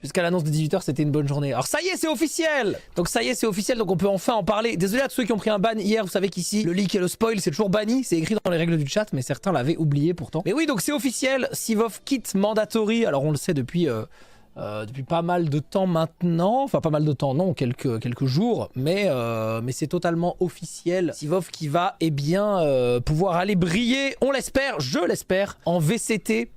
Jusqu'à l'annonce de 18h, c'était une bonne journée. Alors ça y est, c'est officiel. Donc ça y est, c'est officiel, donc on peut enfin en parler. Désolé à tous ceux qui ont pris un ban hier, vous savez qu'ici, le leak et le spoil, c'est toujours banni. C'est écrit dans les règles du chat, mais certains l'avaient oublié pourtant. Mais oui, donc c'est officiel, Sivov quitte Mandatory. Alors on le sait depuis pas mal de temps maintenant. Enfin pas mal de temps, non, quelques jours. Mais c'est totalement officiel. Sivov qui va, eh bien, pouvoir aller briller, on l'espère, je l'espère, en VCT.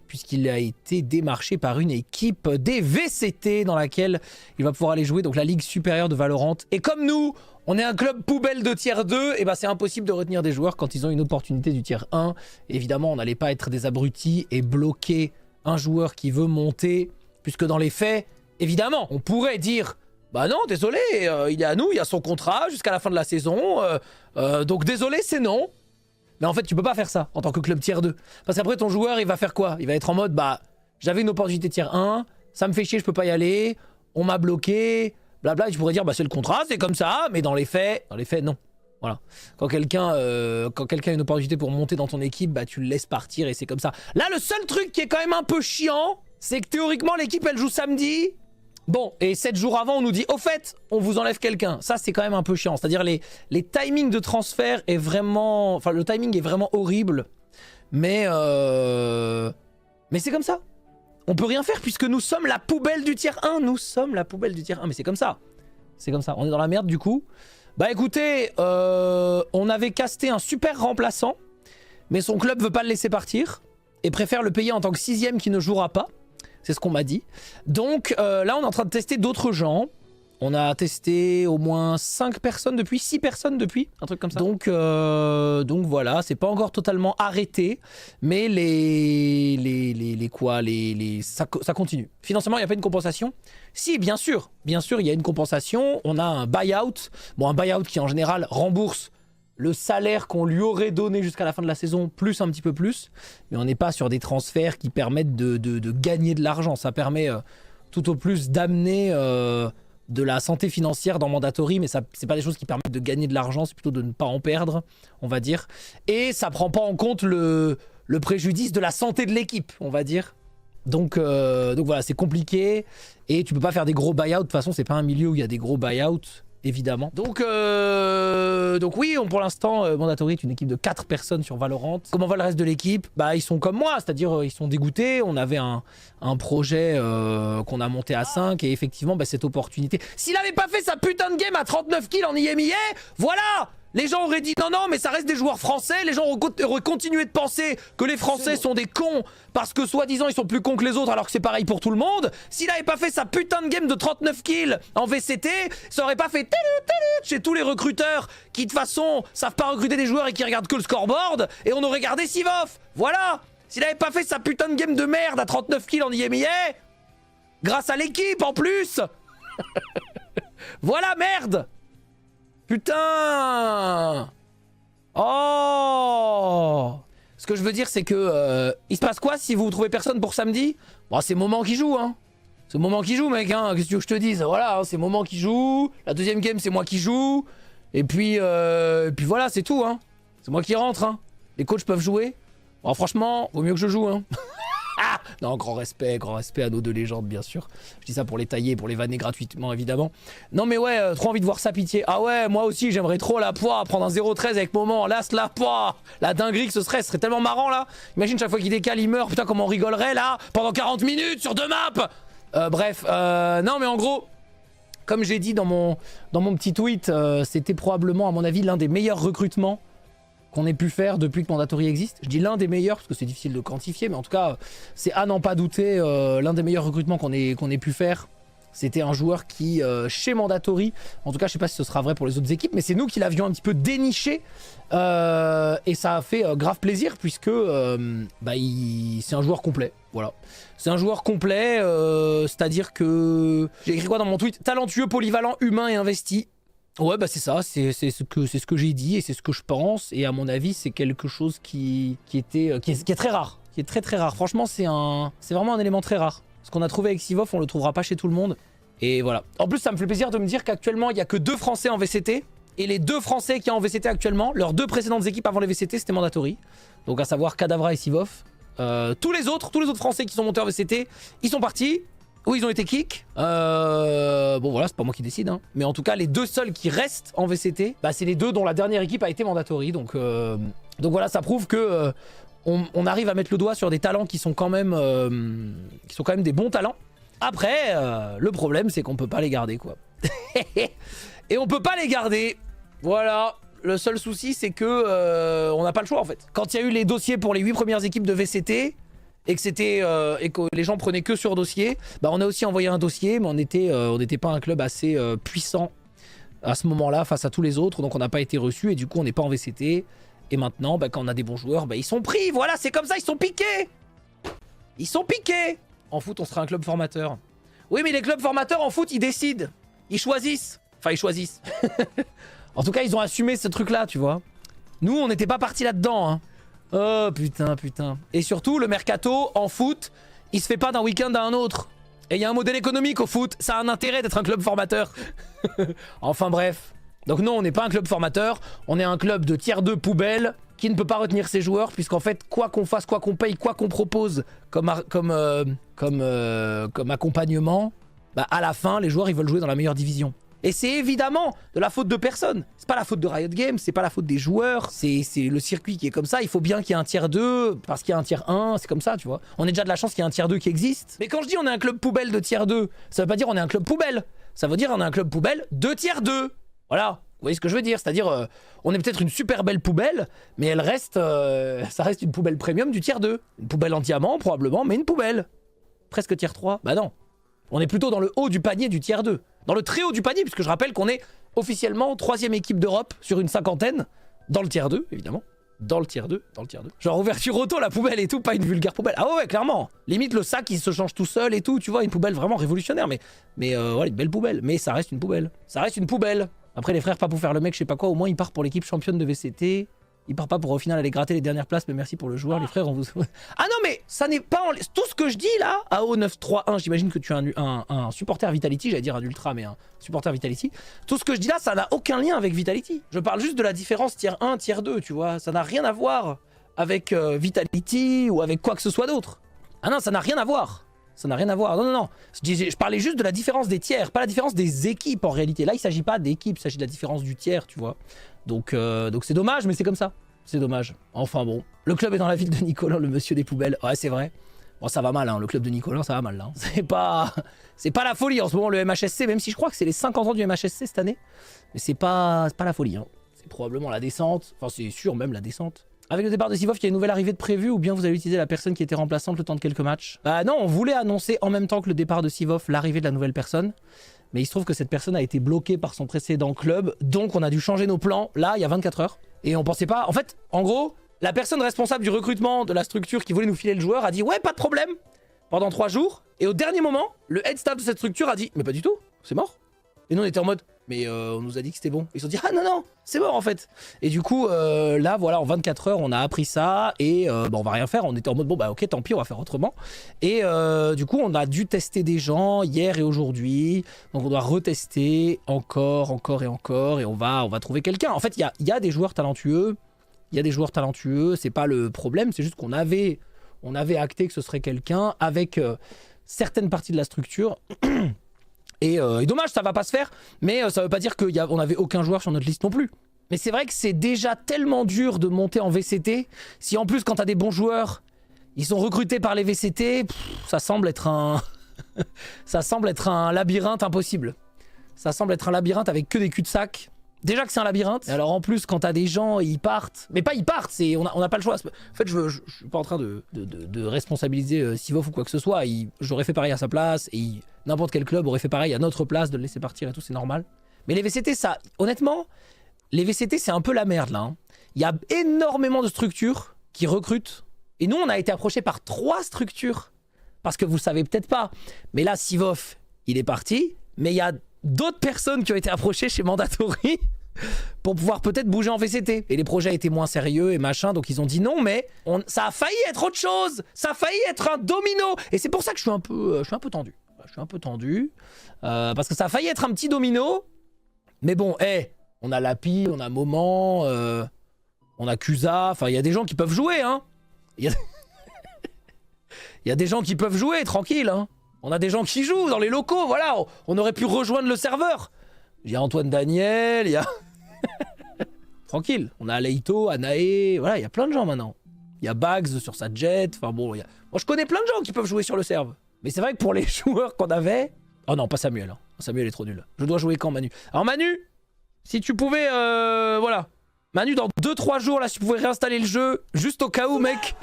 Puisqu'il a été démarché par une équipe des VCT dans laquelle il va pouvoir aller jouer, donc la Ligue supérieure de Valorant. Et comme nous, on est un club poubelle de tier 2, et ben c'est impossible de retenir des joueurs quand ils ont une opportunité du tier 1. Évidemment, on n'allait pas être des abrutis et bloquer un joueur qui veut monter, puisque dans les faits, évidemment, on pourrait dire... Bah non, désolé, il est à nous, il y a son contrat jusqu'à la fin de la saison, donc désolé, c'est non. Mais en fait, tu peux pas faire ça en tant que club tier 2. Parce qu'après, ton joueur, il va faire quoi? Il va être en mode, bah, j'avais une opportunité tier 1, ça me fait chier, je peux pas y aller, on m'a bloqué, blabla. Et tu pourrais dire, bah, c'est le contrat, c'est comme ça, mais dans les faits, non. Voilà. Quand quelqu'un a une opportunité pour monter dans ton équipe, bah, tu le laisses partir et c'est comme ça. Là, le seul truc qui est quand même un peu chiant, c'est que théoriquement, l'équipe, elle joue samedi. Bon, et 7 jours avant, on nous dit, au fait, on vous enlève quelqu'un. Ça, c'est quand même un peu chiant. C'est-à-dire, les timings de transfert est vraiment... Enfin, le timing est vraiment horrible. Mais c'est comme ça. On peut rien faire puisque nous sommes la poubelle du tier 1. Nous sommes la poubelle du tier 1. Mais c'est comme ça. C'est comme ça. On est dans la merde, du coup. Bah, écoutez, on avait casté un super remplaçant. Mais son club veut pas le laisser partir. Et préfère le payer en tant que 6ème qui ne jouera pas. C'est ce qu'on m'a dit. Donc là, on est en train de tester d'autres gens. On a testé au moins 5 personnes depuis, 6 personnes depuis, un truc comme ça. Donc voilà, c'est pas encore totalement arrêté, mais ça continue. Financièrement, il n'y a pas une compensation? Si, bien sûr, il y a une compensation. On a un buyout. Bon, un buyout qui en général rembourse le salaire qu'on lui aurait donné jusqu'à la fin de la saison, plus un petit peu plus. Mais on n'est pas sur des transferts qui permettent de gagner de l'argent. Ça permet tout au plus d'amener de la santé financière dans Mandatory, mais c'est pas des choses qui permettent de gagner de l'argent, c'est plutôt de ne pas en perdre, on va dire. Et ça prend pas en compte le préjudice de la santé de l'équipe, on va dire. Donc voilà, c'est compliqué. Et tu peux pas faire des gros buyouts. De toute façon, c'est pas un milieu où il y a des gros buyouts. Évidemment. Donc oui, pour l'instant, Mandatory est une équipe de 4 personnes sur Valorant. Comment va le reste de l'équipe? Bah, ils sont comme moi, c'est-à-dire ils sont dégoûtés. On avait un projet qu'on a monté à 5 et effectivement, bah, cette opportunité. S'il avait pas fait sa putain de game à 39 kills en IMIA, voilà! Les gens auraient dit non, mais ça reste des joueurs français. Les gens auraient continué de penser que les Français sont des cons parce que soi-disant ils sont plus cons que les autres alors que c'est pareil pour tout le monde. S'il avait pas fait sa putain de game de 39 kills en VCT, ça aurait pas fait chez tous les recruteurs qui de toute façon savent pas recruter des joueurs et qui regardent que le scoreboard, et on aurait gardé Sivov. Voilà. S'il avait pas fait sa putain de game de merde à 39 kills en IMIA, grâce à l'équipe en plus. Voilà, merde. Putain! Oh! Ce que je veux dire, c'est que... il se passe quoi si vous trouvez personne pour samedi? Bon, c'est Moment qui joue, hein. C'est Moment qui joue, mec, hein. Qu'est-ce que tu veux que je te dise? Voilà, hein, c'est Moment qui joue. La deuxième game, c'est moi qui joue. Et puis voilà, c'est tout, hein. C'est moi qui rentre, hein. Les coachs peuvent jouer. Bon, franchement, vaut mieux que je joue, hein. Ah non, grand respect à nos deux légendes, bien sûr. Je dis ça pour les tailler, pour les vanner gratuitement, évidemment. Non, mais ouais, trop envie de voir ça, pitié. Ah ouais, moi aussi, j'aimerais trop la poire, prendre un 0-13 avec Moment. Là, la poire, la dinguerie que ce serait tellement marrant, là. Imagine, chaque fois qu'il décale, il meurt. Putain, comment on rigolerait, là, pendant 40 minutes sur 2 maps. Bref, non, mais en gros... Comme j'ai dit dans mon petit tweet, c'était probablement, à mon avis, l'un des meilleurs recrutements qu'on ait pu faire depuis que Mandatory existe. Je dis l'un des meilleurs parce que c'est difficile de quantifier, mais en tout cas, c'est à n'en pas douter l'un des meilleurs recrutements qu'on ait pu faire. C'était un joueur qui, chez Mandatory, en tout cas, je sais pas si ce sera vrai pour les autres équipes, mais c'est nous qui l'avions un petit peu déniché. Et ça a fait grave plaisir puisque c'est un joueur complet. Voilà. C'est un joueur complet, c'est-à-dire que... J'ai écrit quoi dans mon tweet? Talentueux, polyvalent, humain et investi. Ouais, bah c'est ça, c'est ce que j'ai dit et c'est ce que je pense. Et à mon avis, c'est quelque chose qui est très rare. Qui est très très rare. Franchement, c'est vraiment un élément très rare. Ce qu'on a trouvé avec Sivov, on le trouvera pas chez tout le monde. Et voilà. En plus, ça me fait plaisir de me dire qu'actuellement, il n'y a que 2 Français en VCT. Et les 2 Français qui sont en VCT actuellement, leurs 2 précédentes équipes avant les VCT, c'était Mandatory. Donc à savoir Kadavra et Sivov. Tous les autres Français qui sont montés en VCT, ils sont partis. Ou ils ont été kick. Bon voilà, c'est pas moi qui décide. Hein. Mais en tout cas, les 2 seuls qui restent en VCT, bah, c'est les 2 dont la dernière équipe a été mandatory. Donc voilà, ça prouve que on arrive à mettre le doigt sur des talents qui sont quand même des bons talents. Après, le problème, c'est qu'on peut pas les garder, quoi. Et on peut pas les garder. Voilà. Le seul souci, c'est que on n'a pas le choix, en fait. Quand il y a eu les dossiers pour les 8 premières équipes de VCT... et que les gens prenaient que sur dossier, bah on a aussi envoyé un dossier, mais on n'était pas un club assez puissant à ce moment-là face à tous les autres, donc on n'a pas été reçu et du coup on n'est pas en VCT. Et maintenant, bah, quand on a des bons joueurs, bah, ils sont pris, voilà, c'est comme ça, ils sont piqués. Ils sont piqués. En foot, on sera un club formateur. Oui, mais les clubs formateurs en foot, ils décident, ils choisissent. Enfin, ils choisissent. En tout cas, ils ont assumé ce truc-là, tu vois. Nous, on n'était pas partis là-dedans, hein. Oh putain. Et surtout, le mercato en foot, il se fait pas d'un week-end à un autre. Et il y a un modèle économique au foot. Ça a un intérêt d'être un club formateur. Enfin bref. Donc non, on n'est pas un club formateur. On est un club de tiers 2 poubelle qui ne peut pas retenir ses joueurs. Puisqu'en fait, quoi qu'on fasse, quoi qu'on paye, quoi qu'on propose comme accompagnement, bah à la fin, les joueurs ils veulent jouer dans la meilleure division. Et c'est évidemment de la faute de personne. C'est pas la faute de Riot Games, c'est pas la faute des joueurs, c'est le circuit qui est comme ça. Il faut bien qu'il y ait un tiers 2, parce qu'il y a un tiers 1, c'est comme ça, tu vois. On est déjà de la chance qu'il y ait un tiers 2 qui existe. Mais quand je dis on est un club poubelle de tiers 2, ça veut pas dire on est un club poubelle. Ça veut dire on est un club poubelle de tiers 2. Voilà, vous voyez ce que je veux dire. C'est-à-dire, on est peut-être une super belle poubelle, mais elle reste, ça reste une poubelle premium du tiers 2. Une poubelle en diamant, probablement, mais une poubelle. Presque tiers 3, bah non. On est plutôt dans le haut du panier du tiers 2. Dans le très haut du panier, puisque je rappelle qu'on est officiellement 3e équipe d'Europe sur une cinquantaine. Dans le tiers 2, évidemment. Dans le tiers 2, dans le tiers 2. Genre ouverture auto, la poubelle et tout, pas une vulgaire poubelle. Ah ouais, clairement. Limite le sac, il se change tout seul et tout, tu vois, une poubelle vraiment révolutionnaire. Mais voilà, une belle poubelle. Mais ça reste une poubelle. Ça reste une poubelle. Après, les frères, pas pour faire le mec, je sais pas quoi, au moins ils partent pour l'équipe championne de VCT. Il part pas pour au final aller gratter les dernières places, mais merci pour le joueur, les frères, on vous... Ah non mais ça n'est pas en... Tout ce que je dis là, AO 931, j'imagine que tu es un supporter Vitality, j'allais dire un ultra, mais un supporter Vitality. Tout ce que je dis là, ça n'a aucun lien avec Vitality. Je parle juste de la différence tiers 1, tiers 2, tu vois. Ça n'a rien à voir avec Vitality ou avec quoi que ce soit d'autre. Ah non, ça n'a rien à voir. Ça n'a rien à voir. Non. Je parlais juste de la différence des tiers, pas la différence des équipes en réalité. Là, il s'agit pas d'équipes, il s'agit de la différence du tiers, tu vois. Donc c'est dommage, mais c'est comme ça. C'est dommage. Enfin bon. Le club est dans la ville de Nicolas, le monsieur des poubelles. Ouais, c'est vrai. Bon, ça va mal, hein. Le club de Nicolas, ça va mal, là. C'est pas la folie en ce moment, le MHSC, même si je crois que c'est les 50 ans du MHSC cette année. Mais c'est pas la folie, hein. C'est probablement la descente. Enfin, c'est sûr, même la descente. Avec le départ de Sivov, il y a une nouvelle arrivée de prévue ou bien vous allez utiliser la personne qui était remplaçante le temps de quelques matchs? Bah non, on voulait annoncer en même temps que le départ de Sivov l'arrivée de la nouvelle personne. Mais il se trouve que cette personne a été bloquée par son précédent club. Donc on a dû changer nos plans, là, il y a 24 heures. Et on pensait pas... En fait, en gros, la personne responsable du recrutement de la structure qui voulait nous filer le joueur a dit « Ouais, pas de problème !» pendant 3 jours. Et au dernier moment, le head staff de cette structure a dit « Mais pas du tout, c'est mort !» Et nous on était en mode « Mais on nous a dit que c'était bon. » Ils se sont dit « Ah non, c'est mort en fait !» Et du coup, là, voilà, en 24 heures, on a appris ça. Et bah, on va rien faire. On était en mode « Bon, bah ok, tant pis, on va faire autrement. » Et du coup, on a dû tester des gens hier et aujourd'hui. Donc on doit retester encore et encore. Et on va trouver quelqu'un. En fait, il y a des joueurs talentueux. Il y a des joueurs talentueux. C'est pas le problème. C'est juste qu'on avait acté que ce serait quelqu'un avec certaines parties de la structure. Et dommage, ça va pas se faire, mais ça veut pas dire qu'on avait aucun joueur sur notre liste non plus. Mais c'est vrai que c'est déjà tellement dur de monter en VCT. Si en plus, quand t'as des bons joueurs, ils sont recrutés par les VCT, ça semble être un... ça semble être un labyrinthe impossible. Ça semble être un labyrinthe avec que des cul-de-sac. Déjà que c'est un labyrinthe. Et alors en plus, quand t'as des gens, ils partent. Mais pas ils partent, on n'a pas le choix. En fait, je suis pas en train de responsabiliser Sivov ou quoi que ce soit. J'aurais fait pareil à sa place. Et n'importe quel club aurait fait pareil à notre place de le laisser partir et tout, c'est normal. Mais les VCT, ça... Honnêtement, les VCT, c'est un peu la merde, là. Hein. Il y a énormément de structures qui recrutent. Et nous, on a été approchés par 3 structures. Parce que vous le savez peut-être pas. Mais là, Sivov, il est parti. Mais il y a d'autres personnes qui ont été approchées chez Mandatory pour pouvoir peut-être bouger en VCT. Et les projets étaient moins sérieux et machin, donc ils ont dit non, mais ça a failli être autre chose. Ça a failli être un domino. Et c'est pour ça que je suis un peu tendu. Je suis un peu tendu. Parce que ça a failli être un petit domino. Mais bon, on a Lapi, on a Moment, on a Kusa. Enfin, il y a des gens qui peuvent jouer, hein. Il y a des gens qui peuvent jouer, tranquille. Hein. On a des gens qui jouent dans les locaux, voilà. On aurait pu rejoindre le serveur. Il y a Antoine Daniel, il y a... Tranquille. On a Leito, Anae, voilà, il y a plein de gens maintenant. Il y a Bags sur sa jet, enfin bon, Moi je connais plein de gens qui peuvent jouer sur le serve. Mais c'est vrai que pour les joueurs qu'on avait... Oh non, pas Samuel. Hein. Samuel est trop nul. Je dois jouer quand, Manu? Alors Manu, si tu pouvais... Voilà. Manu, dans 2-3 jours, là, si tu pouvais réinstaller le jeu, juste au cas où, mec.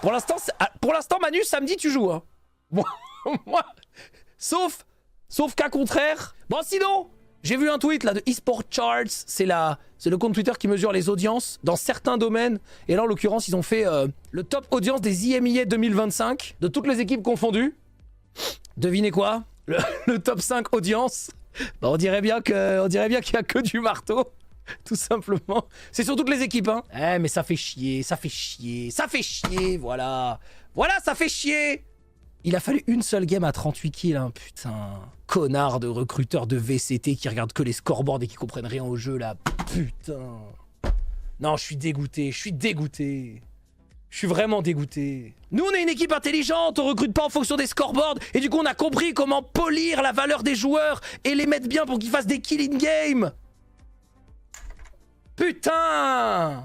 Pour l'instant, Manu, samedi, tu joues. Hein. Bon, moi... Sauf cas contraire. Bon, sinon, j'ai vu un tweet, là, de eSport Charts. C'est le compte Twitter qui mesure les audiences dans certains domaines. Et là, en l'occurrence, ils ont fait le top audience des IMEA 2025, de toutes les équipes confondues. Devinez quoi? Le top 5 audience. Bah, on dirait bien qu'il y a que du marteau. Tout simplement. C'est sur toutes les équipes, hein. Eh, mais ça fait chier, voilà. Voilà, ça fait chier. Il a fallu une seule game à 38 kills, hein, putain. Connard de recruteur de VCT qui regarde que les scoreboards et qui comprennent rien au jeu, là. Putain. Non, je suis dégoûté, Je suis vraiment dégoûté. Nous, on est une équipe intelligente, on recrute pas en fonction des scoreboards, et du coup, on a compris comment polir la valeur des joueurs et les mettre bien pour qu'ils fassent des kills in-game. Putain!